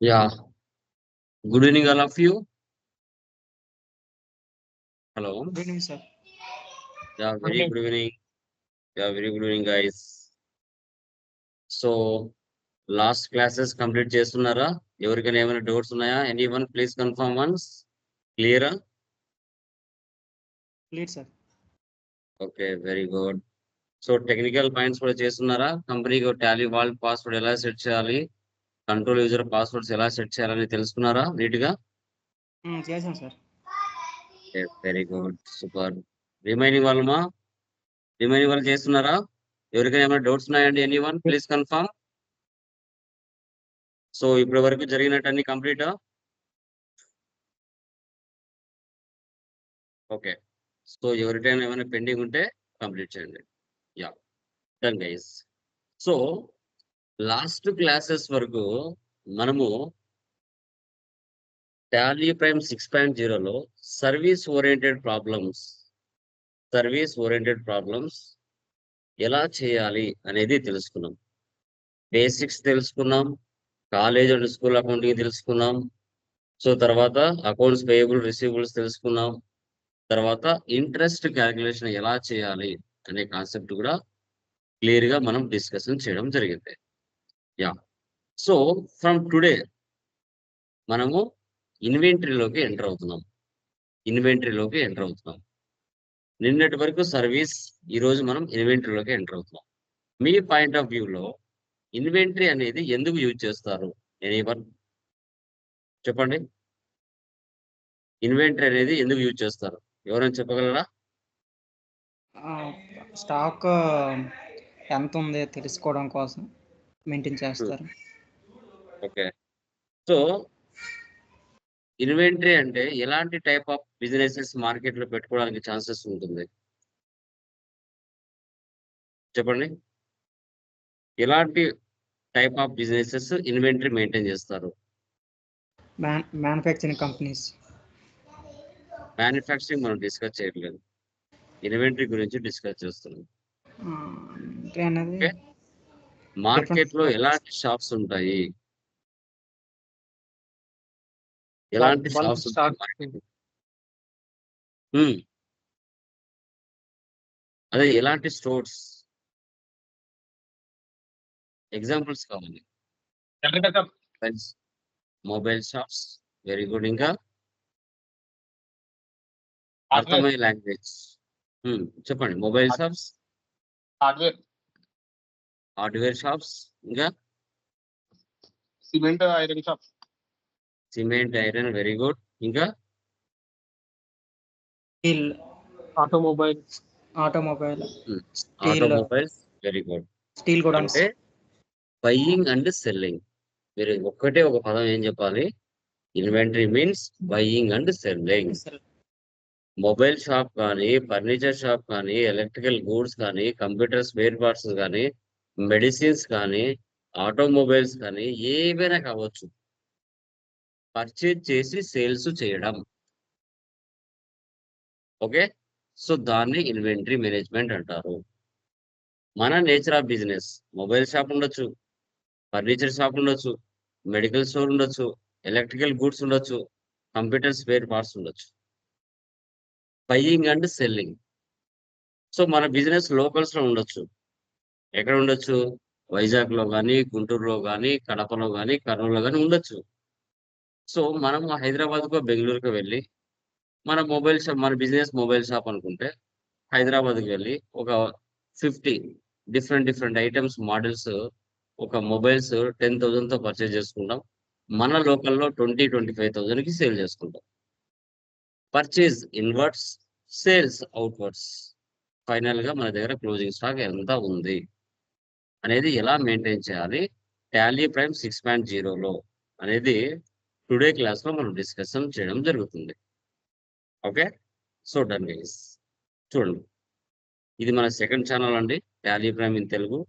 Yeah. Good evening, all of you. Hello. Good evening, sir. Yeah, very good evening. Yeah, very good evening, guys. So, last classes complete చేస్తున్నారా? ఎవరికైనా ఏమైనా doubts ఉన్నాయా? Anyone please confirm once. Clear? Clear, sir. Okay, very good. So technical points కూడా చేస్తున్నారా? కంపెనీకి Tally vault password ఎలా set చేయాలి, control user passwords ఎలా సెట్ చేయాలని తెలుసుకున్నారా నీట్ గా? చేసాం sir. Very good, super. Remaining వాళ్ళు చేస్తున్నారా? ఎవరికైనా ఏమైనా డౌట్స్ ఉన్నాయండి? Anyone please confirm. సో ఇప్పటి వరకు జరిగినట్టు కంప్లీటా? ఓకే. సో ఎవరికైనా ఏమైనా పెండింగ్ ఉంటే కంప్లీట్ చేయండి. Yeah, done guys. So last classes వరకు మనము టాలీ ప్రైమ్ 6.0లో సర్వీస్ ఓరియంటెడ్ ప్రాబ్లమ్స్ ఎలా చేయాలి అనేది తెలుసుకున్నాం. బేసిక్స్ తెలుసుకున్నాం, కాలేజ్ అండ్ స్కూల్ అకౌంటింగ్ తెలుసుకున్నాం. సో తర్వాత అకౌంట్స్ పేయబుల్ రిసీవబుల్స్ తెలుసుకున్నాం. తర్వాత ఇంట్రెస్ట్ క్యాలిక్యులేషన్ ఎలా చేయాలి అనే కాన్సెప్ట్ కూడా క్లియర్ గా మనం డిస్కషన్ చేయడం జరిగింది. యా, సో ఫ్రమ్ టుడే మనము ఇన్వెంటరీలోకి ఎంటర్ అవుతున్నాం. నిన్నటి వరకు సర్వీస్, ఈ రోజు మనం ఇన్వెంటరీలోకి ఎంటర్ అవుతున్నాం. మీ పాయింట్ ఆఫ్ వ్యూలో ఇన్వెంటరీ అనేది ఎందుకు యూజ్ చేస్తారు? ఎనీవన్ చెప్పండి. ఇన్వెంటరీ అనేది ఎందుకు యూజ్ చేస్తారు? ఎవరైనా చెప్పగలరా? స్టాక్ ఎంత ఉంది తెలుసుకోవడం కోసం మెయింటైన్ చేస్తారు. ఓకే. సో ఇన్వెంటరీ అంటే ఎలాంటి టైప్ ఆఫ్ బిజినెసెస్ మార్కెట్ లో పెట్టుకోవడానికి ఛాన్సెస్ ఉంటుంది? చెప్పండి. ఎలాంటి type of businesses inventory maintain చేస్తారు? Manufacturing companies. మ్యానుఫ్యాక్చరింగ్ మనం డిస్కస్ చేయట్లేదు, ఇన్వెంటరీ గురించి డిస్కస్ చేస్తున్నాం. మార్కెట్ లో ఎలాంటి షాప్స్ ఉంటాయి? ఎలాంటి షాప్స్ ఉంటాయి? అదే ఎలాంటి స్టోర్స్, ఎగ్జాంపుల్స్ కావాలి. Mobile shops, very good. ఇంకా అర్థమయ్యే లాంగ్వేజ్ చెప్పండి. మొబైల్ షాప్స్, హార్డ్వేర్ షాప్స్, ఇంకా సిమెంట్ ఐరన్, వెరీ గుడ్. ఇంకా automobiles, very good. Steel godowns. అంటే బయ్యింగ్ అండ్ సెల్లింగ్. మీరు ఒక్కటే ఒక పదం ఏం చెప్పాలి? Inventory means buying and selling. Mobile shop కానీ, ఫర్నిచర్ షాప్ కానీ, ఎలక్ట్రికల్ గూడ్స్ కానీ, కంప్యూటర్ స్పేర్ పార్ట్స్ కానీ, మెడిసిన్స్ కానీ, ఆటోమొబైల్స్ కానీ, ఏవైనా కావచ్చు, పర్చేజ్ చేసి సేల్స్ చేయడం. ఓకే, సో దాన్ని ఇన్వెంటరీ మేనేజ్మెంట్ అంటారు. మన nature of business, mobile shop ఉండొచ్చు, ఫర్నిచర్ షాప్ ఉండొచ్చు, మెడికల్ స్టోర్ ఉండొచ్చు, ఎలక్ట్రికల్ గూడ్స్ ఉండొచ్చు, కంప్యూటర్ స్పేర్ పార్ట్స్ ఉండొచ్చు. Buying and selling. సో మన బిజినెస్ లోకల్స్ లో ఉండొచ్చు. ఎక్కడ ఉండొచ్చు? వైజాగ్ లో కానీ, గుంటూరులో కానీ, కడపలో కానీ, కర్నూలులో కానీ ఉండొచ్చు. సో మనం హైదరాబాద్కో బెంగళూరుకో వెళ్ళి మన మొబైల్ షాప్, మన బిజినెస్ మొబైల్ షాప్ అనుకుంటే హైదరాబాద్కి వెళ్ళి ఒక 50 డిఫరెంట్ ఐటమ్స్, మోడల్స్, ఒక మొబైల్స్ 10,000తో పర్చేజ్ చేసుకుంటాం. మన లోకల్లో 20-25,000కి సేల్ చేసుకుంటాం. Purchase inwards, sales outwards. Final గా మన దగ్గర క్లోజింగ్ స్టాక్ ఎంత ఉంది అనేది ఎలా మెయింటైన్ చేయాలి టాలీ ప్రైమ్ 6.0లో అనేది టుడే క్లాస్ లో మనం డిస్కషన్ చేయడం జరుగుతుంది. Okay, so done guys. చూడండి, ఇది మన సెకండ్ ఛానల్ అండి, టాలీ ప్రైమ్ ఇన్ తెలుగు.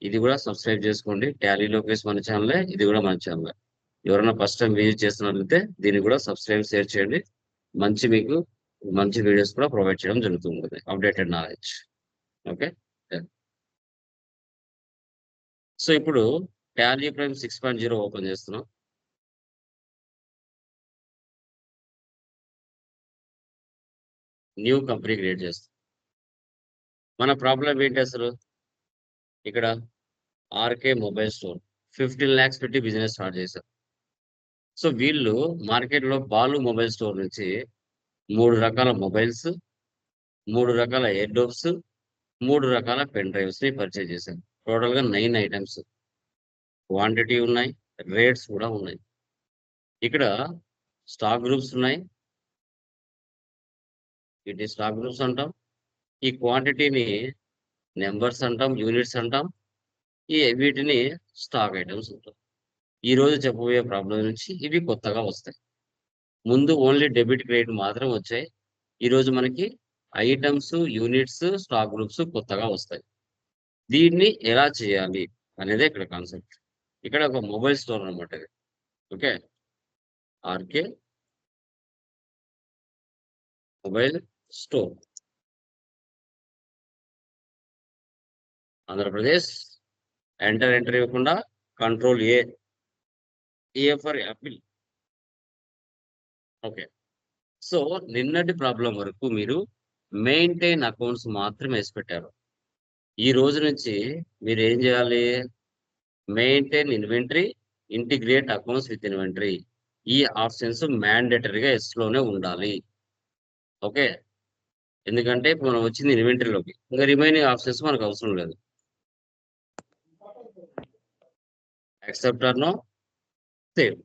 ఇది కూడా సబ్స్క్రైబ్ చేసుకోండి. టాలీ లోకేష్ మన ఛానలే, ఇది కూడా మన ఛానలే. ఎవరైనా ఫస్ట్ టైం విజిట్ చేస్తున్నట్లయితే దీన్ని కూడా సబ్స్క్రైబ్, షేర్ చేయండి. మీకు మంచి వీడియోస్ కూడా ప్రొవైడ్ చేయడం జరుగుతుంది, అప్డేటెడ్ నాలెడ్జ్. ఓకే. సో ఇప్పుడు టాలీ ప్రైమ్ 6.0 ఓపెన్ చేస్తున్నాం. న్యూ కంపెనీ క్రియేట్ చేస్తాం. మన ప్రాబ్లం ఏంటి అసలు? ఇక్కడ ఆర్కే మొబైల్ స్టోర్ 15 lakhs పెట్టి బిజినెస్ స్టార్ట్ చేశారు. సో వీళ్ళు మార్కెట్లో బాలు మొబైల్ స్టోర్ నుంచి 3 రకాల మొబైల్స్, 3 రకాల ఎయిర్ డోప్స్, 3 రకాల పెన్ డ్రైవ్స్ ని పర్చేజ్ చేశారు. టోటల్గా 9 ఐటమ్స్. క్వాంటిటీ ఉన్నాయి, రేట్స్ కూడా ఉన్నాయి. ఇక్కడ స్టాక్ గ్రూప్స్ ఉన్నాయి. వీటి స్టాక్ గ్రూప్స్ అంటాం. ఈ క్వాంటిటీని నెంబర్స్ అంటాం, యూనిట్స్ అంటాం. వీటిని స్టాక్ ఐటమ్స్ అంటాం. ఈ రోజు చెప్పబోయే ప్రాబ్లం నుంచి ఇవి కొత్తగా వస్తాయి. ముందు ఓన్లీ డెబిట్ క్రెడిట్ మాత్రం వచ్చాయి. ఈరోజు మనకి ఐటమ్స్, యూనిట్స్, స్టాక్ గ్రూప్స్ కొత్తగా వస్తాయి. దీన్ని ఎలా చేయాలి అనేది ఇక్కడ కాన్సెప్ట్. ఇక్కడ ఒక మొబైల్ స్టోర్ అనమాట ఇది. Okay, RK mobile store, Andhra Pradesh. Enter ఇవ్వకుండా control A for apple. Okay, so నిన్నటి ప్రాబ్లం వరకు మీరు మెయింటైన్ అకౌంట్స్ మాత్రమే వేసి పెట్టారు. ఈ రోజు నుంచి మీరు ఏం చేయాలి? Maintain inventory, integrate accounts with inventory. ఈ ఆప్షన్స్ మ్యాండేటరీగా లోనే ఉండాలి. ఓకే, ఎందుకంటే ఇప్పుడు మనం వచ్చింది ఇన్వెంటరీలోకి, ఇంకా రిమైనింగ్ ఆప్షన్స్ మనకు అవసరం లేదు. Accept or no, save.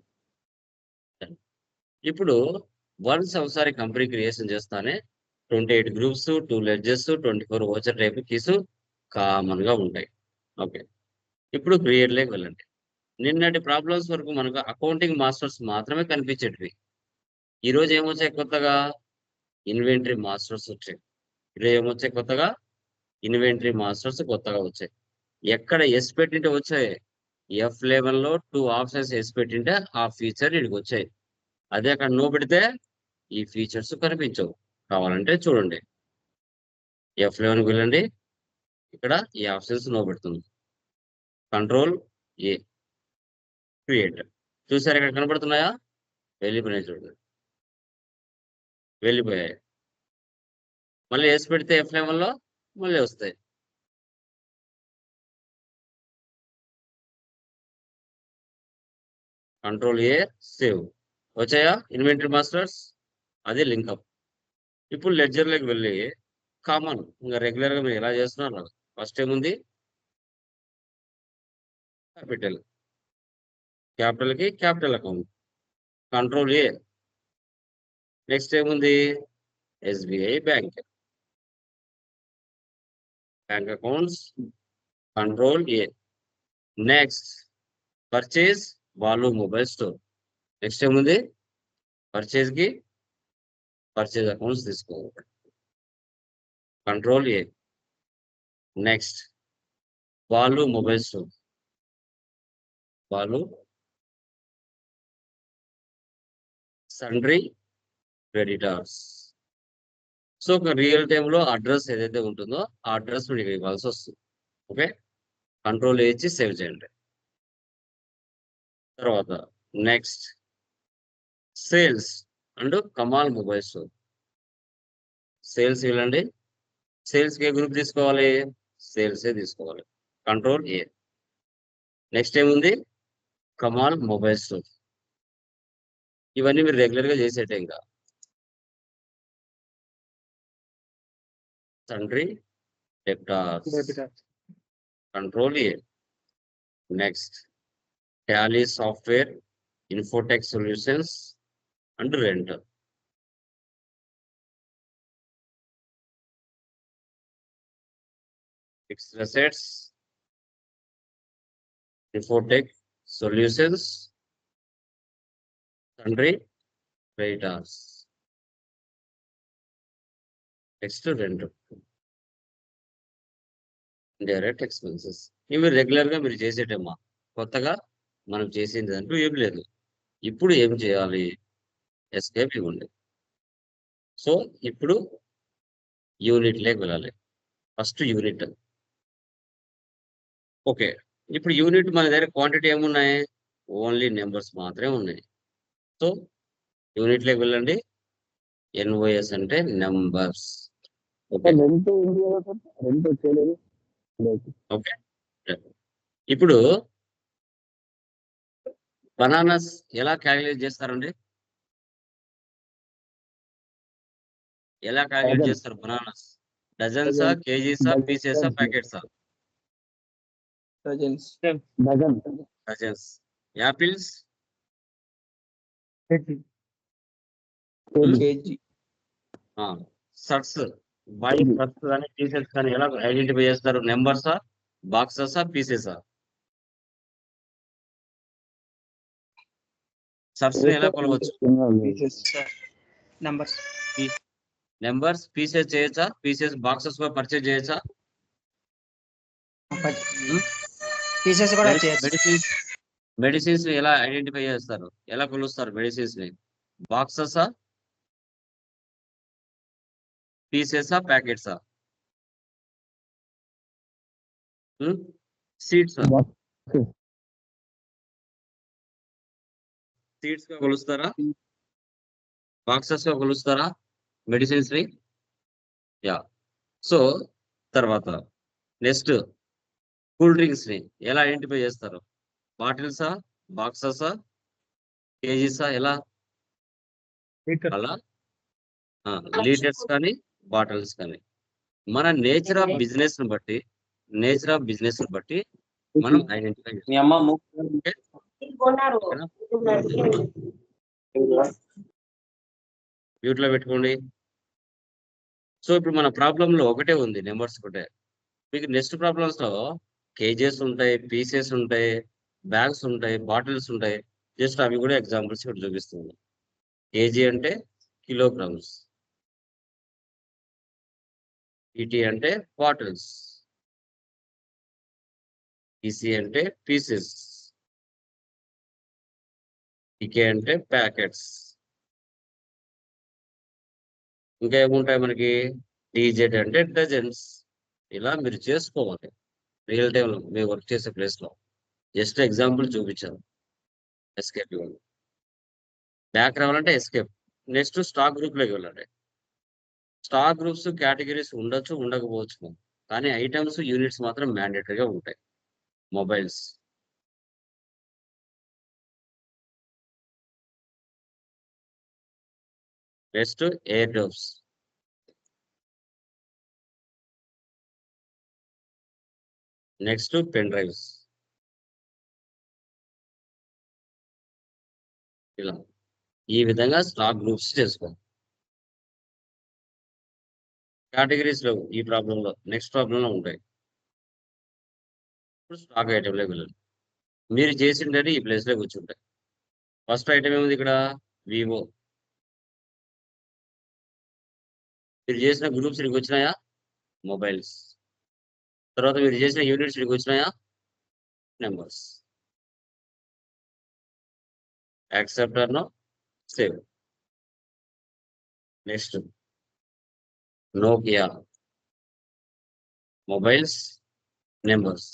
ఇప్పుడు వన్స్ ఒకసారి కంపెనీ క్రియేషన్ చేస్తానే 28 groups, 2 ledgers, 24 voucher type keys common గా ఉంటాయి. ఓకే, ఇప్పుడు క్రియేట్ లేకి వెళ్ళండి. నిన్నటి ప్రాబ్లమ్స్ వరకు మనకు అకౌంటింగ్ మాస్టర్స్ మాత్రమే కనిపించేటివి. ఈ రోజు ఏమొచ్చాయి కొత్తగా? ఇన్వెంటరీ మాస్టర్స్ వచ్చాయి. ఈరోజు ఏమొచ్చాయి కొత్తగా? ఇన్వెంటరీ మాస్టర్స్ కొత్తగా వచ్చాయి. ఎక్కడ ఎస్ పెట్టింటే వచ్చాయి? F11 లో 2 ఆప్షన్స్ ఎస్ పెట్టింటే ఆ ఫీచర్ ఇక్కడికి వచ్చాయి. అదే అక్కడ నో పెడితే ఈ ఫీచర్స్ కనిపించవు. కావాలంటే చూడండి, F11కి వెళ్ళండి. ఇక్కడ ఈ ఆప్షన్స్ నో పెడుతుంది. Control A, create. చూసారు ఇక్కడ కనబడుతున్నాయా? వెళ్ళిపోయినాయి చూడండి, వెళ్ళిపోయాయి. మళ్ళీ వేసి పెడితే F11 లో మళ్ళీ వస్తాయి. Control A, save. వచ్చాయా ఇన్వెంటరీ మాస్టర్స్? అది లింకప్. ఇప్పుడు లెడ్జర్లోకి వెళ్ళి కామన్ ఇంకా రెగ్యులర్ గా మీరు ఎలా చేస్తున్నారు, ఫస్ట్ ఏముంది? క్యాపిటల్, క్యాపిటల్ కి capital account, control A. Next ఏముంది? SBI bank, bank accounts, control A. Next purchase Balu mobile store. Next ఏముంది? పర్చేజ్ కి పర్చేజ్ అకౌంట్స్ తీసుకోవాలి, control A. Next Balu mobile store, Balu sundry creditors. So ఒక రియల్ టైంలో address ఏదైతే ఉంటుందో ఆ అడ్రస్ మీకు ఇవ్వాల్సి వస్తుంది. ఓకే, కంట్రోల్ ఇచ్చి సేవ్ చేయండి. తర్వాత next sales and Kamal mobile store. Sales వెళ్ళండి. సేల్స్ కి ఏ గ్రూప్ తీసుకోవాలి? సేల్సే తీసుకోవాలి, కంట్రోల్ ఏ. నెక్స్ట్ ఏముంది? Kamal mobile store. ఇవన్నీ మీరు రెగ్యులర్ గా చేసేటే. ఇంకా sundry debtors, control A. Next Tally software, Infotech solutions and rent. Fixed assets, Infotech solutions, sundry creditors. Next rent, direct expenses. ఇవి రెగ్యులర్ గా మీరు చేసేటమ్మా. కొత్తగా మనం చేసేది అంటూ ఏం లేదు. ఇప్పుడు ఏం చేయాలి? ఎస్కేప్ ఇవ్వండి. సో ఇప్పుడు యూనిట్ లేకి వెళ్ళాలి. First unit. ఓకే, ఇప్పుడు యూనిట్ మన దగ్గర క్వాంటిటీ ఏమున్నాయి? ఓన్లీ నెంబర్స్ మాత్రమే ఉన్నాయి. సో యూనిట్లోకి వెళ్ళండి. ఎన్ఓఎస్ అంటే నెంబర్స్. ఓకే రెంట్ ఉంది కదా సార్, రెంట్ వచ్చేది ఓకే ఇప్పుడు బనానాస్ ఎలా క్యాలిక్యులేట్ చేస్తారండి? ఎలా క్యాలిక్యులేట్ డజన్ చేస్తారు బనానాస్? డజన్సా, కేజీసా, పీసెసా, ప్యాకెట్సా? Dozens dozen dozens. Apples KG shirts by shirts కానీ టీషర్ట్స్ కానీ ఎలా ఐడెంటిఫై చేస్తారు? నెంబర్సా, బాక్సెసా, పీసెసా? షర్ట్స్ ని ఎలా కొలవచ్చు? నెంబర్స్ నెంబర్స్ పీసెస్ చేయొచ్చా? పీసెస్ బాక్సెస్ గా పర్చేజ్ చేయొచ్చా? పీసెస్ కూడా చేయొచ్చు. మెడిసిన్స్ మెడిసిన్స్ ని ఎలా ఐడెంటిఫై చేస్తారు? ఎలా కొలుస్తారు మెడిసిన్స్ ని? బాక్సెసా, పీసెసా, ప్యాకెట్సా? సీడ్స్ సీడ్స్ గా కొలుస్తారా? బాక్సెస్ గా కొలుస్తారా మెడిసిన్స్ ని? యా. సో తర్వాత నెక్స్ట్ కూల్ డ్రింక్స్ ని ఎలా ఐడెంటిఫై చేస్తారు? బాటిల్సా, బాక్సెసా, కేజీసా? ఎలా? అలా లీటర్స్ కానీ బాటిల్స్ కానీ మన నేచర్ ఆఫ్ బిజినెస్ ని బట్టి మనం ఐడెంటిఫై చేస్తాం. మ్యూట్ లో పెట్టుకోండి. సో ఇప్పుడు మన ప్రాబ్లం లో ఒకటే ఉంది, నెంబర్స్ ఒకటే. మీకు నెక్స్ట్ ప్రాబ్లమ్స్ లో కేజెస్ ఉంటాయి, పీసెస్ ఉంటాయి, బ్యాగ్స్ ఉంటాయి, బాటిల్స్ ఉంటాయి. జస్ట్ అవి కూడా ఎగ్జాంపుల్స్ ఇక్కడ చూపిస్తుంది. కేజీ అంటే కిలోగ్రామ్స్, ఈటీ అంటే బాటిల్స్, పీసీ అంటే పీసెస్, ఈకే అంటే ప్యాకెట్స్. ఇంకా ఏముంటాయి మనకి? డీజెడ్ అంటే డజన్స్. ఇలా మీరు చేసుకోవాలి రియల్ టైంలో మీరు వర్క్ చేసే ప్లేస్ లో. జస్ట్ ఎగ్జాంపుల్ చూపించాను. ఎస్కేప్ ఇవ్వండి. బ్యాక్ రావాలంటే ఎస్కేప్. నెక్స్ట్ స్టాక్ గ్రూప్ లోకి వెళ్ళండి. స్టాక్ గ్రూప్స్ కేటగిరీస్ ఉండొచ్చు, ఉండకపోవచ్చు, కానీ ఐటమ్స్ యూనిట్స్ మాత్రం మ్యాండేటరీగా ఉంటాయి. Mobiles, next air dopes, next pen drives. ఇలా ఈ విధంగా స్టాక్ గ్రూప్స్ చేసుకోండి. కేటగిరీస్ లో ఈ ప్రాబ్లంలో, నెక్స్ట్ ప్రాబ్లంలో ఉంటాయి. ఇప్పుడు స్టాక్ ఐటెంలోకి వెళ్ళండి. మీరు చేసిండని ఈ ప్లేస్ లో కూర్చుంటాయి. ఫస్ట్ ఐటమ్ ఏముంది ఇక్కడ? వివో. మీరు చేసిన గ్రూప్స్ ఇక్కడికి వచ్చినాయా? మొబైల్స్. తర్వాత మీరు చేసిన యూనిట్స్ ఇక్కడికి వచ్చినాయా? Numbers. Accept or no? Save. Next Nokia, mobiles, numbers.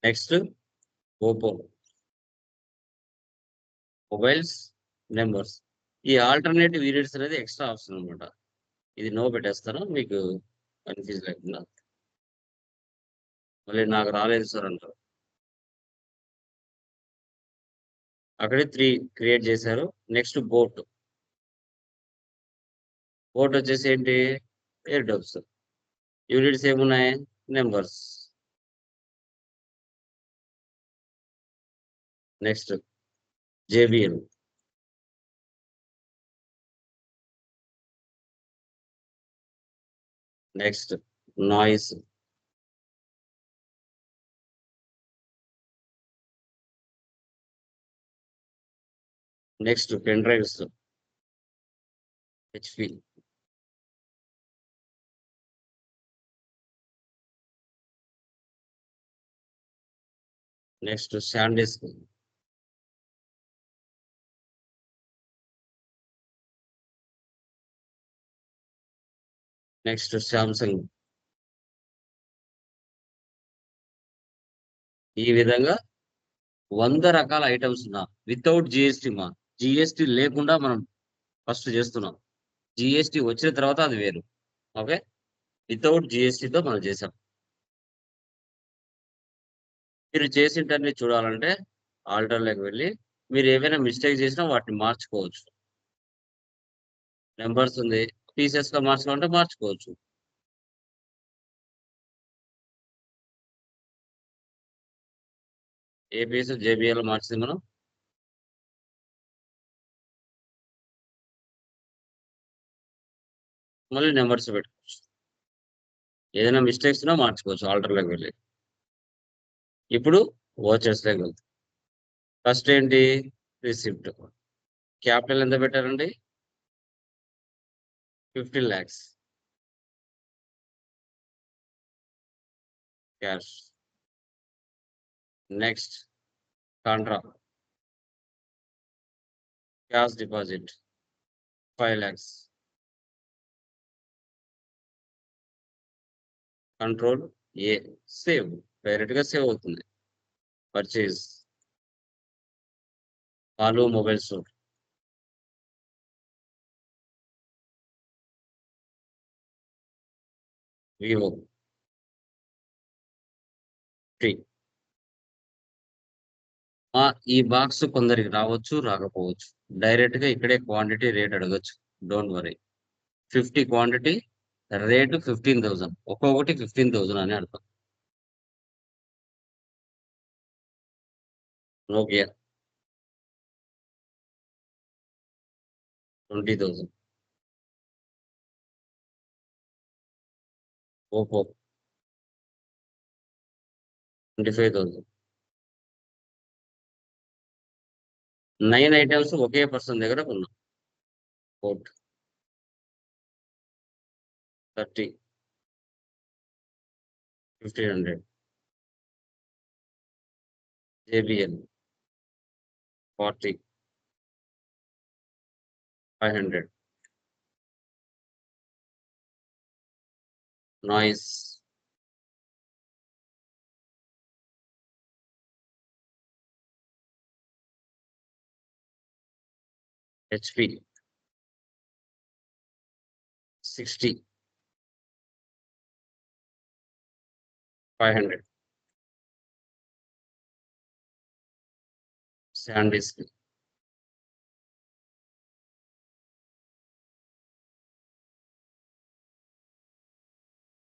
Next Oppo, mobiles, numbers. ఈ ఆల్టర్నేటివ్ యూనిట్స్ అనేది ఎక్స్ట్రా ఆప్షన్ అనమాట. ఇది నో పెట్టేస్తాను మీకు కన్ఫ్యూజ్ లేకుండా. మళ్ళీ నాకు రాలేదు సార్ అంటారు. అక్కడే 3 క్రియేట్ చేశారు. Next boat. బోట్ వచ్చేసి ఏంటి? Air dubs. యూనిట్స్ ఏమున్నాయి? Numbers. Next JBL. Next noise. Next pen drives, HP. Next SanDisk. Next Samsung. ఈ విధంగా 100 రకాల ఐటమ్స్ ఉన్నా వితౌట్ జిఎస్టీ జిఎస్టీ లేకుండా మనం ఫస్ట్ చేస్తున్నాం. జిఎస్టీ వచ్చిన తర్వాత అది వేరు. ఓకే. వితౌట్ జిఎస్టీతో మనం చేసాం. మీరు చేసింటన్ని చూడాలంటే ఆల్టర్‌లోకి వెళ్ళి మీరు ఏవైనా మిస్టేక్ చేసినా వాటిని మార్చుకోవచ్చు. నంబర్స్ ఉంది. పీసెస్‌గా మార్చుకోవాలంటే మార్చుకోవచ్చు. ఏ పీస్ జేబీఎల్ మార్చింది మనం. మళ్ళీ నంబర్స్ పెట్టుకోవచ్చు. ఏదైనా మిస్టేక్స్ ఉన్నా మార్చుకోవచ్చు ఆల్టర్‌లోకి వెళ్ళి. ఇప్పుడు వోచర్స్‌లోకి వెళ్దాం. ఫస్ట్ ఏంటి? రిసిప్ట్. క్యాపిటల్ ఎంత పెట్టారండి? 15,00,000 cash. Next contra. Cash deposit 5,00,000. Control A. Save. డైరెక్ట్‌గా సేవ్ అవుతుంది. Purchase. Balu mobile store. Vivo. Free. ఈ బాక్స్ కొందరికి రావచ్చు, రాకపోవచ్చు. డైరెక్ట్‌గా ఇక్కడే క్వాంటిటీ రేట్ అడగొచ్చు. Don't worry. 50 quantity rate 15,000. ఒక్కొక్కటి 15,000 అని అర్థం. నోకియా 20,000. ఓప్పో 25,000. 9 ఐటెమ్స్ ఒకే పర్సన్ దగ్గర కొన్నాం. Coat 30. 1,500. JBL 40. 500. Noise 60. 500. SanDisk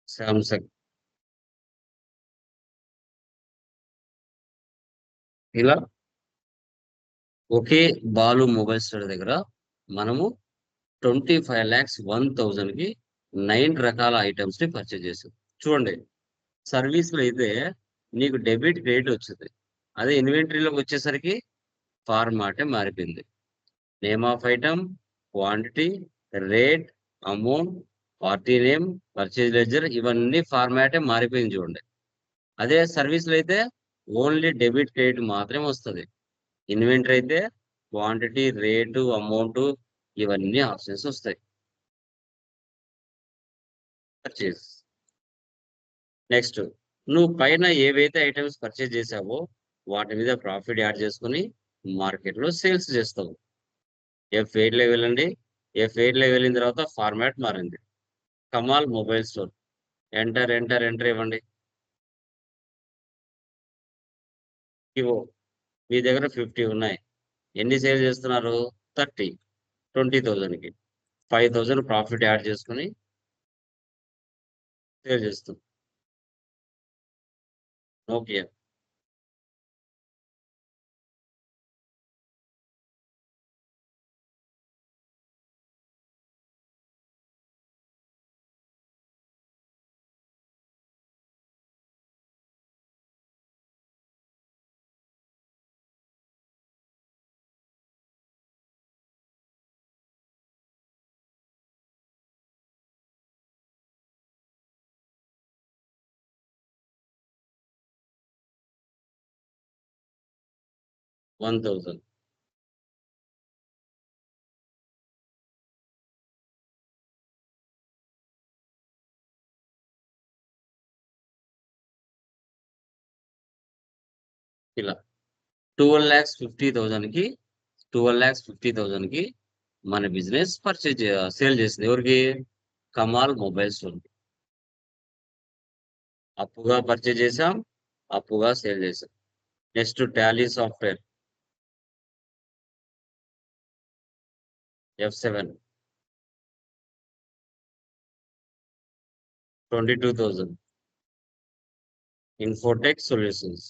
'Samsung'. ఇలా ఒకే బాలు మొబైల్ స్టోర్ దగ్గర మనము 25,01,000కి 9 రకాల ఐటెమ్స్‌ని పర్చేజ్ చేసాం. చూడండి, సర్వీస్‌లో అయితే నీకు డెబిట్, క్రెడిట్ వచ్చింది. అదే ఇన్వెంటరీలోకి వచ్చేసరికి ఫార్మాటే మారిపోయింది. Name of item, quantity, rate, amount, party name, purchase ledger ఇవన్నీ ఫార్మాటే మారిపోయింది చూడండి. అదే సర్వీస్‌లో అయితే ఓన్లీ డెబిట్, క్రెడిట్ మాత్రమే వస్తది. ఇన్వెంటరీ అయితే క్వాంటిటీ, రేటు, అమౌంటు ఇవన్నీ ఆప్షన్స్ వస్తాయి. పర్చేజ్. నెక్స్ట్ నువ్వు పైన ఏవైతే ఐటెమ్స్ పర్చేజ్ చేసావో వాటి మీద ప్రాఫిట్ యాడ్ చేసుకొని మార్కెట్‌లో సేల్స్ చేస్తావు. F8లోకి వెళ్ళండి. F8లోకి వెళ్ళిన తర్వాత ఫార్మాట్ మారింది. Kamal mobile store. Enter, enter, enter ఇవ్వండి. వివో. మీ దగ్గర 50 ఉన్నాయి. ఎన్ని సేల్ చేస్తున్నారు? 30. 20,000కి. 5,000 ప్రాఫిట్ యాడ్ చేసుకొని సేల్ చేస్తాం. నోకియా. $1,000. ఇలా 12,50,000 కి 12,50,000 కి మన బిజినెస్ సేల్ చేసింది. ఎవరికి? Kamal mobile store. అప్పుగా పర్చేజ్ చేసాం, అప్పుగా సేల్ చేసాం. Next Tally software F7 22,000. Infotech solutions.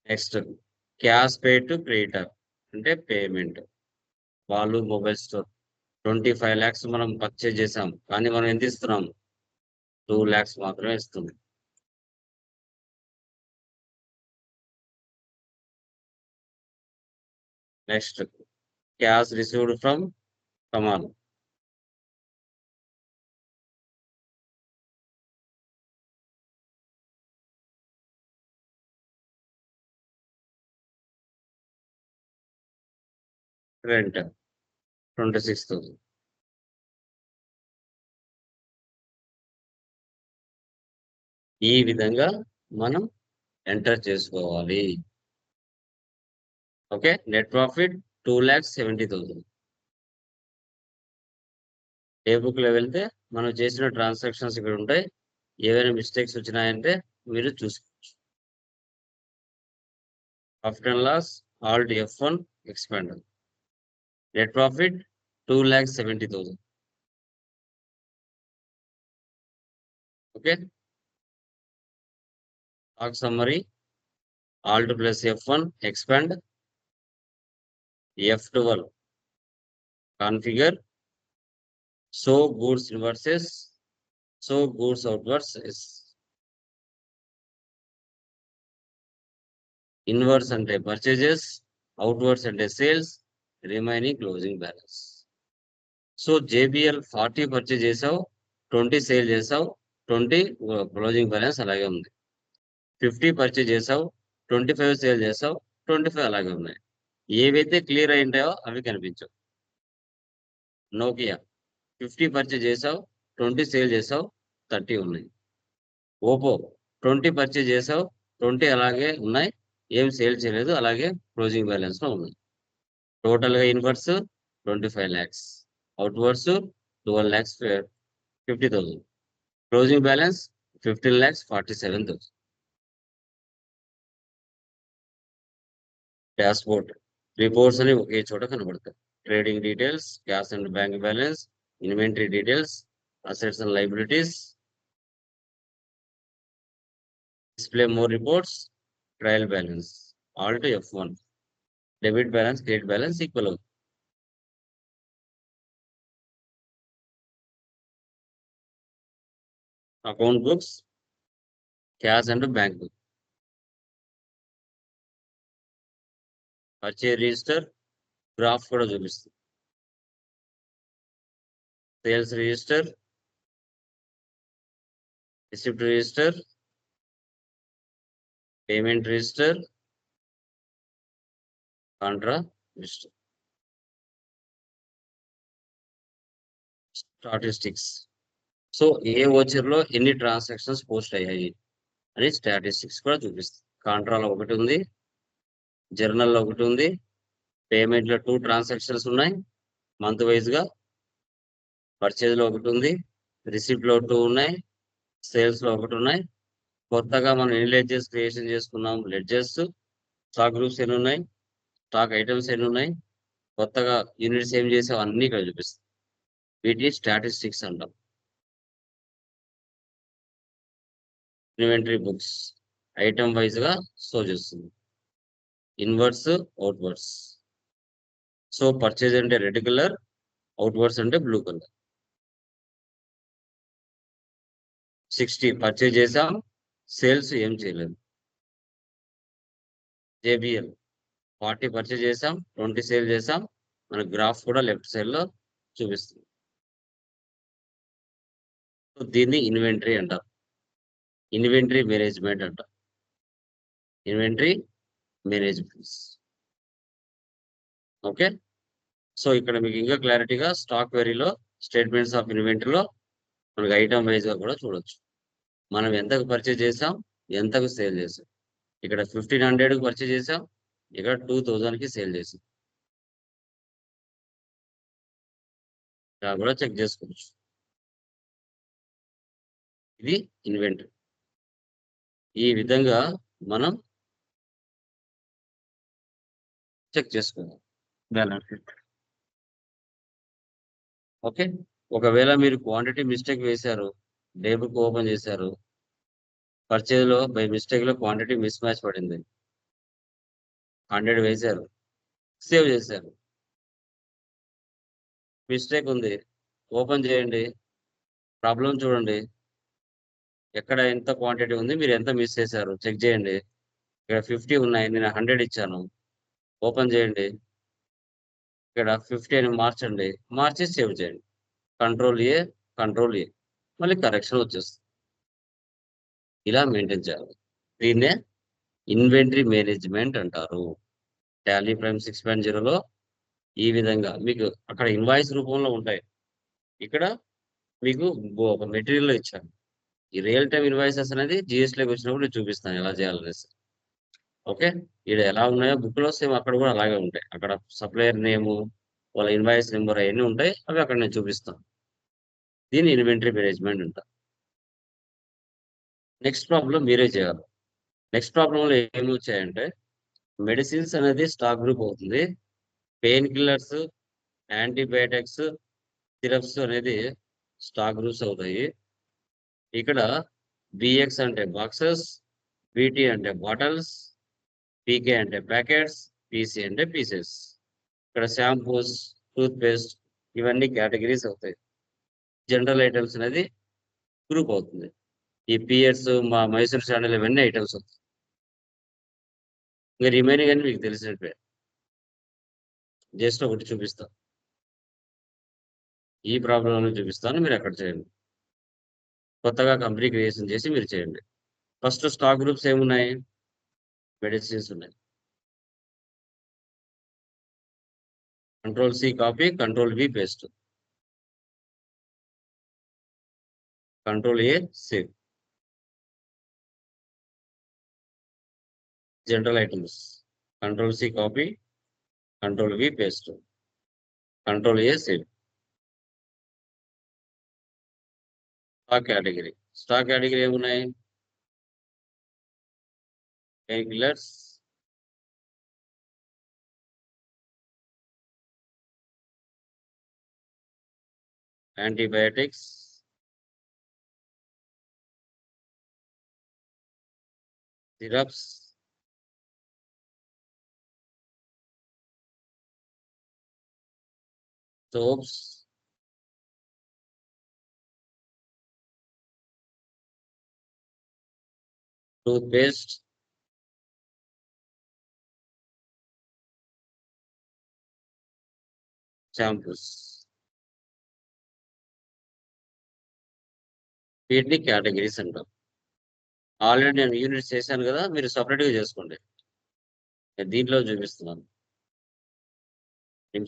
Next cash pay to creditor అంటే పేమెంట్. వాళ్ళు మొబైల్ స్టోర్ 25 lakhs మనం పర్చేజ్ చేసాం, కానీ మనం ఎంత ఇస్తున్నాం? 2 lakhs మాత్రమే ఇస్తున్నాం. Next cash received from Kamal. Rent 26,000. ఈ విధంగా మనం ఎంటర్ చేసుకోవాలి. Okay, net profit 2,70,000. ఏ బుక్ లో వెళ్తే మనం చేసిన ట్రాన్సాక్షన్స్ ఇక్కడ ఉంటాయి. ఏవైనా మిస్టేక్స్ వచ్చినాయంటే మీరు చూసుకోవచ్చు. Profit and loss alt F1 expand. Net profit 2,70,000. Okay, stock summary alt plus F1 expand. F12 configure. So goods inwards, so goods outwards. Inwards అంటే పర్చేజెస్, అవుట్వర్స్ అంటే sales, remaining closing balance. So JBL 40 purchase చేసావు, 20 sale చేసావు, 20 closing balance అలాగే ఉంది. 50 purchase చేసావు, 25 sale చేసావు, 25 అలాగే ఉన్నాయి. ఏవైతే క్లియర్ అయి ఉంటాయో అవి కనిపించవు. నోకియా 50 పర్చేజ్ చేసావు, 20 సేల్ చేసావు, 30 ఉన్నాయి. ఓపో 20 పర్చేజ్ చేసావు, 20 అలాగే ఉన్నాయి, ఏం సేల్ చేయలేదు, అలాగే క్లోజింగ్ బ్యాలెన్స్ లో ఉన్నాయి. టోటల్ గా inwards 25 lakhs, outwards 12 lakhs 50,000, closing balance 15,47,000. Dashboard reports అని ఒకే చోట కనబడతాయి. Trading details, cash and bank balance, inventory details, assets and liabilities. Display more reports, trial balance alt F1. Debit balance, credit balance equal అవుతుంది. Account books, cash and bank book. Purchase register graph కూడా చూపిస్తుంది. Sales register, receipt register, payment register, contra register. Statistics. So ఏ voucher లో ఎన్ని transactions post అయ్యాయి అని statistics కూడా చూపిస్తుంది. కాంట్రాలో ఒకటి ఉంది, జర్నల్లో ఒకటి ఉంది, పేమెంట్ లో 2 ట్రాన్సాక్షన్స్ ఉన్నాయి మంత్ వైజ్ గా, పర్చేజ్ లో ఒకటి ఉంది, రిసిప్ట్ లో 2 ఉన్నాయి, సేల్స్ లో ఒకటి ఉన్నాయి. కొత్తగా మనం ఎన్ని లెడ్జెస్ క్రియేషన్ చేసుకున్నాం, లెడ్జెస్, స్టాక్ గ్రూప్స్ ఎన్ని ఉన్నాయి, స్టాక్ ఐటమ్స్ ఎన్ని ఉన్నాయి, కొత్తగా యూనిట్స్ ఏం చేసాం అన్ని ఇక్కడ చూపిస్తుంది. వీటిని స్టాటిస్టిక్స్ అంటాం. ఇన్వెంటరీ బుక్స్ ఐటమ్ వైజ్ గా షో చేస్తుంది. Inverse, outwards. సో పర్చేజ్ అంటే రెడ్ కలర్, అవుట్వర్స్ అంటే బ్లూ కలర్. 60 పర్చేజ్ చేసాం, సేల్స్ ఏం చేయలేదు. JBL 40 పర్చేజ్ చేసాం, 20 సేల్ చేసాం, మన గ్రాఫ్ కూడా లెఫ్ట్ సైడ్ లో చూపిస్తుంది. సో దీన్ని ఇన్వెంటరీ అంటారు, ఇన్వెంటరీ మేనేజ్మెంట్ అంటారు, ఇన్వెంటరీ మేనేజ్మెంట్. ఓకే, సో ఇక్కడ మీకు ఇంకా క్లారిటీగా స్టాక్ వెరీలో స్టేట్మెంట్స్ ఆఫ్ ఇన్వెంటరీలో మనకి ఐటమ్ వైజ్ గా కూడా చూడొచ్చు. మనం ఎంతకు పర్చేజ్ చేసాం, ఎంతకు సేల్ చేసాం. ఇక్కడ 1500కి పర్చేజ్ చేసాం, ఇక్కడ 2000కి సేల్ చేసాం. ఇలా కూడా చెక్ చేసుకోవచ్చు. ఇది ఇన్వెంటరీ. ఈ విధంగా మనం చెక్ చేసుకోవాలి బ్యాలెన్స్ షీట్. ఓకే. ఒకవేళ మీరు క్వాంటిటీ మిస్టేక్ వేశారు, డే బుక్ ఓపెన్ చేశారు, పర్చేజ్ లో బై మిస్టేక్ లో క్వాంటిటీ మిస్ మ్యాచ్ పడింది, 100 వేశారు, సేవ్ చేశారు, మిస్టేక్ ఉంది, ఓపెన్ చేయండి, ప్రాబ్లం చూడండి, ఎక్కడ ఎంత క్వాంటిటీ ఉంది, మీరు ఎంత మిస్ చేశారు చెక్ చేయండి. ఇక్కడ 50 ఉన్నాయి, నేను 100 ఇచ్చాను, ఓపెన్ చేయండి, ఇక్కడ 50 అని మార్చండి, మార్చి సేవ్ చేయండి. కంట్రోల్ ఏ మళ్ళీ కరెక్షన్ వచ్చేస్తుంది. ఇలా మెయింటైన్ చేయాలి. దీన్నే ఇన్వెంటరీ మేనేజ్మెంట్ అంటారు. టాలీ ప్రైమ్ 6.0లో ఈ విధంగా మీకు అక్కడ ఇన్వాయిస్ రూపంలో ఉంటాయి, ఇక్కడ మీకు ఒక మెటీరియల్ ఇచ్చాను. ఈ రియల్ టైమ్ ఇన్వాయిసెస్ అనేది జిఎస్టీలోకి వచ్చినప్పుడు నేను చూపిస్తాను ఎలా చేయాలనేసి. ఓకే. ఇక్కడ ఎలా ఉన్నాయో బుక్ లో సేమ్ అక్కడ కూడా అలాగే ఉంటాయి. అక్కడ సప్లయర్ నేము, వాళ్ళ ఇన్వాయిస్ నెంబర్ అవన్నీ ఉంటాయి, అవి అక్కడ నేను చూపిస్తాను. దీన్ని ఇన్వెంటరీ మేనేజ్మెంట్ అంటారు. నెక్స్ట్ ప్రాబ్లం మీరే చేయాలి. నెక్స్ట్ ప్రాబ్లంలో ఏమి వచ్చాయంటే, మెడిసిన్స్ అనేది స్టాక్ గ్రూప్ అవుతుంది, పెయిన్ కిల్లర్స్, యాంటీబయాటిక్స్, సిరప్స్ అనేది స్టాక్ గ్రూప్స్ అవుతాయి. ఇక్కడ బిఎక్స్ అంటే బాక్సెస్, బిటి అంటే బాటిల్స్, పీకే అంటే ప్యాకెట్స్, పీసీ అంటే పీసెస్. ఇక్కడ షాంపూస్, టూత్ పేస్ట్ ఇవన్నీ కేటగిరీస్ అవుతాయి. జనరల్ ఐటమ్స్ అనేది గ్రూప్ అవుతుంది. ఈ పియర్స్, మా మైసూర్ శాండల్ ఇవన్నీ ఐటమ్స్ అవుతాయి. ఇంకా రిమైనింగ్ అని మీకు తెలిసినట్టే. జస్ట్ ఒకటి చూపిస్తాను, ఈ ప్రాబ్లంలో చూపిస్తాను, మీరు అక్కడ చేయండి. కొత్తగా కంపెనీ క్రియేషన్ చేసి మీరు చేయండి. ఫస్ట్ స్టాక్ గ్రూప్స్ ఏమున్నాయి, మెడిసిన్స్ ఉన్నాయి. Control copy, control paste, control save. General items, control copy, control paste, control save. Stock category ఏమున్నాయి, painkillers, antibiotics, syrups, soaps, toothpaste, shampoos. వీటిని కేటగిరీస్ అంటాం. Already నేను units చేశాను కదా, మీరు సపరేట్గా చేసుకోండి. నేను దీంట్లో చూపిస్తున్నాను.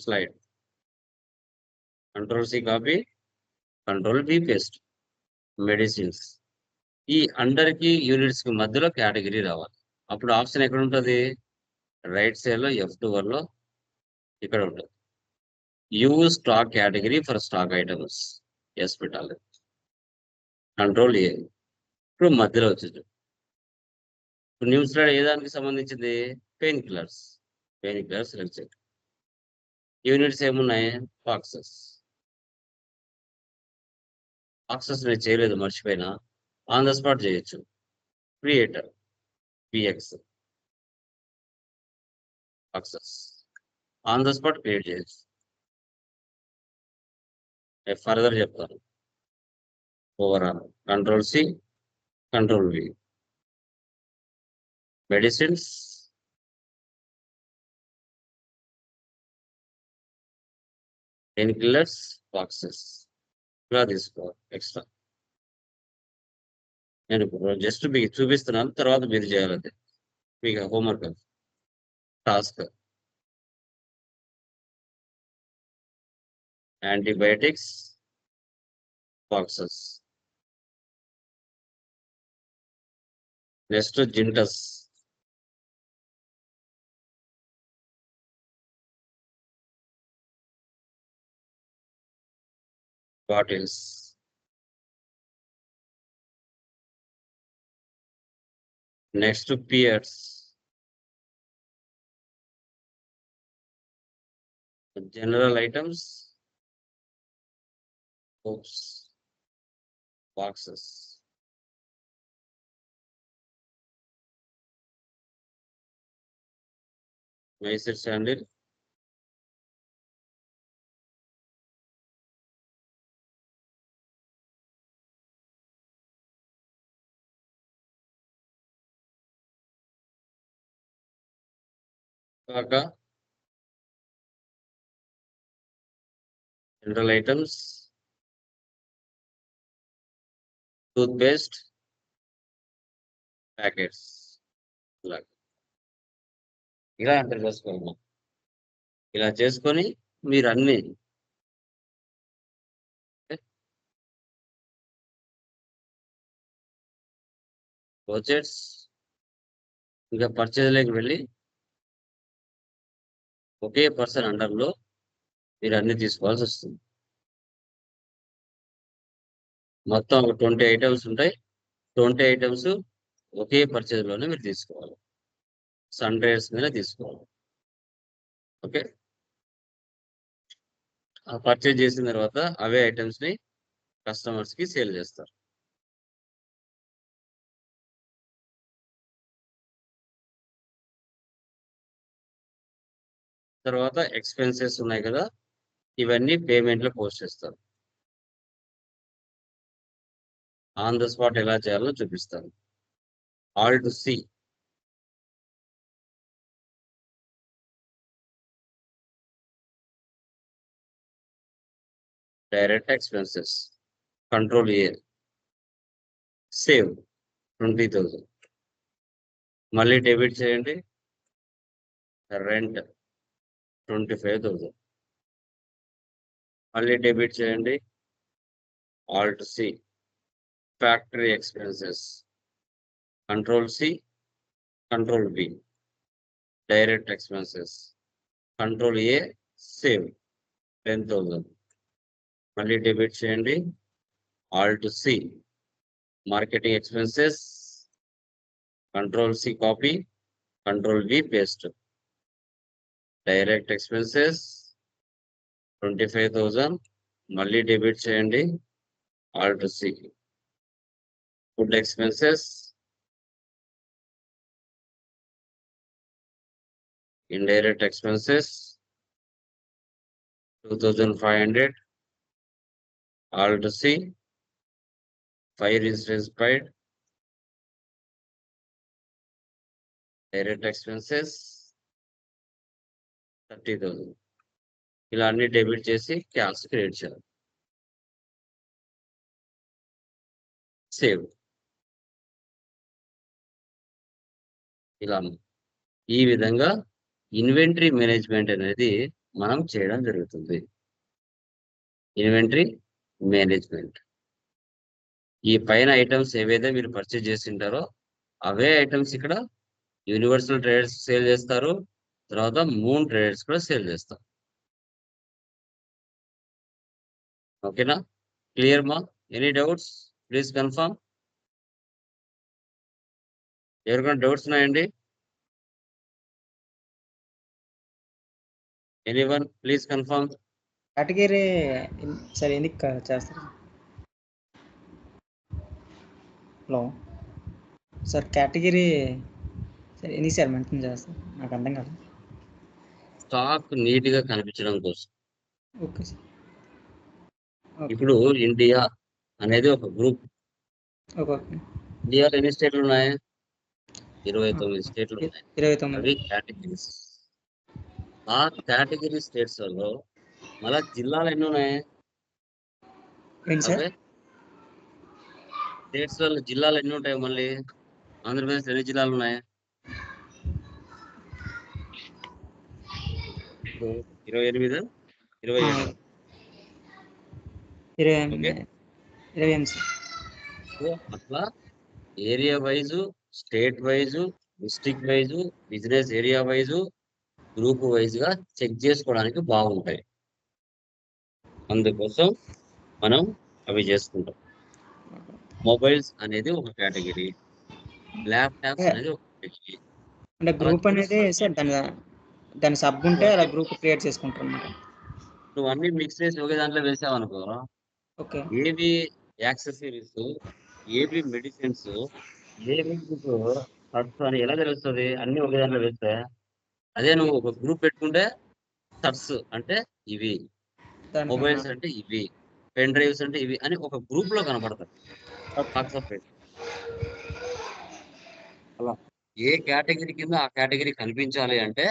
Slide control copy, control paste, medicines. ఈ అండర్కి యూనిట్స్ కి మధ్యలో కేటగిరీ రావాలి. అప్పుడు ఆప్షన్ ఎక్కడ ఉంటుంది, రైట్ సైడ్ లో F12 లో ఇక్కడ ఉంటుంది. Use stock category for stock items, yes పెట్టాలి. కంట్రోల్-A. ఇప్పుడు మధ్యలో వచ్చేది. ఇప్పుడు న్యూ స్లైడ్ ఏ దానికి సంబంధించింది, painkillers. Painkillers select చేయండి. యూనిట్స్ ఏమున్నాయి, బాక్సెస్. బాక్సెస్ నేను చేయలేదు, మర్చిపోయినా, ఆన్ ద స్పాట్ చేయొచ్చు. Creator BX boxes on the spot create చేయొచ్చు. ఫర్దర్ చెప్తాను. Overall control, control, medicines, painkillers, boxes. ఇలా తీసుకోవాలి ఎక్స్ట్రా. నేను జస్ట్ మీకు చూపిస్తున్నాను, తర్వాత మీరు చేయాలి. మీకు homework task. Antibiotics, boxes, next జింటస్, bottles, next Pears, general items, హోప్స్, బాక్సెస్, మైసూర్ శాండిల్, కాకా, general items, toothpaste, packets, ఇలా ఎంటర్ చేసుకోవాలి. ఇలా చేసుకొని మీరు అన్ని బడ్జెట్స్ ఇంకా పర్చేజ్లోకి వెళ్ళి ఒకే పర్సన్ అండర్లో మీరు అన్ని తీసుకోవాల్సి వస్తుంది. మొత్తం ఒక 20 ఐటమ్స్ ఉంటాయి. 20 ఐటమ్స్ ఒకే పర్చేజ్లోనే మీరు తీసుకోవాలి. సన్ రైడ్స్ మీద తీసుకోవాలి. ఓకే, ఆ పర్చేజ్ చేసిన తర్వాత అవే ఐటమ్స్ని కస్టమర్స్కి సేల్ చేస్తారు. తర్వాత ఎక్స్పెన్సెస్ ఉన్నాయి కదా, ఇవన్నీ పేమెంట్లో పోస్ట్ చేస్తారు. ఆన్ ద స్పాట్ ఎలా చేయాలో చూపిస్తాను. Alt to C, direct expenses, control A, save 20,000. మళ్ళీ డెబిట్ చేయండి, రెంట్ 25,000. మళ్ళీ డెబిట్ చేయండి, alt C, factory expenses, control C, control B, direct expenses, control A, save 10,000. మళ్ళీ డెబిట్ చేయండి, alt C, marketing expenses, control C copy, control V paste, direct expenses 25,000. మళ్ళీ debit చేయండి, alt C, food expenses, indirect expenses 2,500, Alt C, fire insurance paid, direct expenses 30,000. ఇలా అన్ని debit చేసి cash create చేయాలి. Save. ఇలా ఈ విధంగా ఇన్వెంటరీ మేనేజ్మెంట్ అనేది మనం చేయడం జరుగుతుంది. ఇన్వెంటరీ మేనేజ్మెంట్, ఈ పైన ఐటమ్స్ ఏవైతే మీరు పర్చేజ్ చేసింటారో అవే ఐటమ్స్ ఇక్కడ యూనివర్సల్ ట్రేడర్స్ సేల్ చేస్తారు, తర్వాత మూన్ ట్రేడర్స్ కూడా సేల్ చేస్తారు. ఓకేనా, క్లియర్ మా? Any doubts please confirm. ఎవరికైనా డౌట్స్ ఉన్నాయండి? Anyone please confirm. కేటగిరీ సరే ఎందుకు చేస్తారు? హలో సార్, కేటగిరీ సరే ఎన్ని సార్ మెన్షన్ చేస్తారు? నాకు అర్థం కాదు. స్టాక్ నీట్గా కనిపించడం కోసం. Okay sir. ఇప్పుడు ఇండియా అనేది ఒక గ్రూప్. ఓకే. ఇండియాలో ఎన్ని స్టేట్లు ఉన్నాయి? 29 స్టేట్లు ఉన్నాయి. 29. అవి కేటగిరీస్. ఆ కేటగిరీ స్టేట్స్ లో మళ్ళా జిల్లాలు ఎన్ని ఉన్నాయి? ఏంటి సార్? స్టేట్స్ లో జిల్లాలు ఎన్ని ఉంటాయి? మళ్ళీ ఆంధ్రప్రదేశ్ ఎన్ని జిల్లాలు ఉన్నాయి? 28, 27. 28 సార్. అట్లా area wise state wise, district wise, business area wise, group wise గా చెక్ చేసుకోవడానికి బాగుంటాయి. అందుకోసం మనం అవి చేసుకుంటాం. మొబైల్స్ అనేది ఒక కేటగిరీ, ల్యాప్టాప్స్ అనేది ఒక కేటగిరీ. అంటే గ్రూప్ అనేది సార్ దాని సబ్ ఉంటే అలా గ్రూప్ క్రియేట్ చేసుకుంటారు అన్నమాట. నువ్వు అన్ని మిక్స్ చేసి ఒకే దాంట్లో వేసావు అనుకో, ఓకే. ఏవి యాక్సెసరీస్, ఏవి మెడిసిన్స్, ఏవి సర్ట్స్ అని ఎలా తెలుస్తుంది? అన్ని ఒకే దాంట్లో వేస్తే. అదే నువ్వు ఒక గ్రూప్ పెట్టుకుంటే సర్ట్స్ అంటే ఇవి, మొబైల్స్ అంటే ఇవి, పెన్ డ్రైవ్స్ అంటే ఇవి అని ఒక గ్రూప్ లో కనబడతాయి. అలా ఏ కేటగిరీ కింద ఆ కేటగిరీ కనిపించాలి అంటే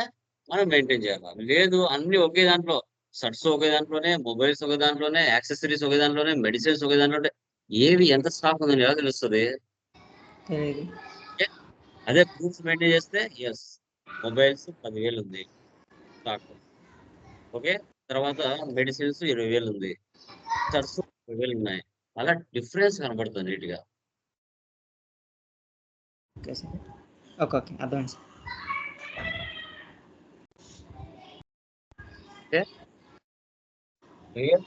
మనం మెయింటైన్ చేయాలి. లేదు అన్ని ఒకే దాంట్లో, షర్ట్స్ ఒకే దాంట్లోనే, మొబైల్స్ ఒకే దాంట్లోనే, యాక్సెసరీస్ ఒకే దాంట్లోనే, మెడిసిన్స్ ఒకే దాంట్లో, ఏవి ఎంత స్టాక్ ఉందని ఎలా తెలుస్తుంది? అదే ప్రూఫ్స్ మెయింటైన్ చేస్తే ఎస్, మొబైల్స్ 10,000 ఉంది స్టాక్, ఓకే, తర్వాత మెడిసిన్స్ 20,000 ఉంది, షర్ట్స్ 20,000 ఉన్నాయి. అలా డిఫరెన్స్ కనబడుతుంది నీట్ గా. ఓకే సార్, ఓకే ఓకే అర్థం సార్. Okay clear?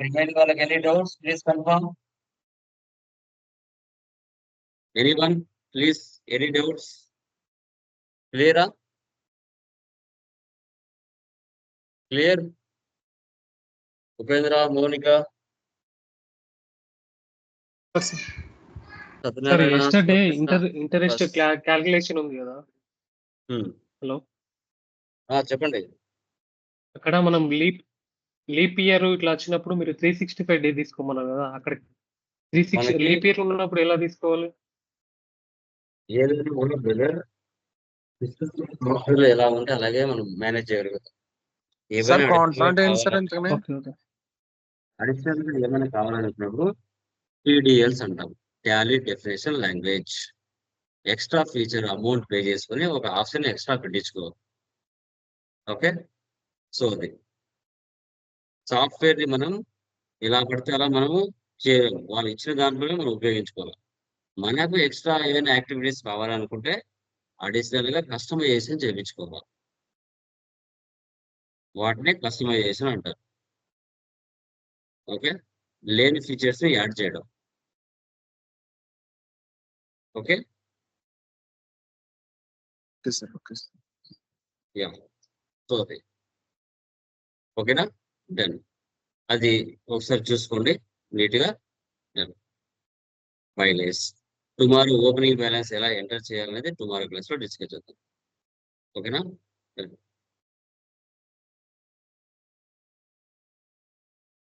రిమైనింగ్ వాళ్ళకి any doubts please confirm. Anyone please, any doubts? క్లియరా? Clear? Upendra, Mounika, sir yesterday interest calculation ఉంది కదా. హలో, చెప్పండి. అక్కడ మనం లీప్ ఇయర్ ఇట్లా వచ్చినప్పుడు మీరు 365 డే తీసుకోమన్నారు కదా. అక్కడ 360 లీప్ ఇయర్ ఉన్నప్పుడు ఎలా తీసుకోవాలి? ఎలా ఉంటే అలాగే మనం మేనేజ్ చేయగలుగుతాం. అడిషనల్ గా ఏమైనా కావాలనుకున్నప్పుడు టీడీఎల్స్ అంటాం, Tally definition language. Extra feature amount pay చేసుకుని ఒక ఆప్షన్ ఎక్స్ట్రా పెట్టించుకో. ఓకే, సో అది సాఫ్ట్వేర్ ని మనం ఎలా పడితే అలా మనము వాళ్ళు ఇచ్చిన దాంట్లోనే మనం ఉపయోగించుకోవాలి. మనకు ఎక్స్ట్రా ఏదైనా యాక్టివిటీస్ కావాలనుకుంటే అడిషనల్ గా కస్టమైజేషన్ చేయించుకోవాలి. వాటిని కస్టమైజేషన్ అంటారు. ఓకే, లేని ఫీచర్స్ ని యాడ్ చేయడం. ఓకే, యా, సో అది ఓకేనా, డన్. అది ఒకసారి చూసుకోండి నీట్గా. Done. Mileage tomorrow opening balance ఎలా ఎంటర్ చేయాలనేది టుమారో క్లాస్ లో డిస్కస్ చేద్దాం. ఓకేనా?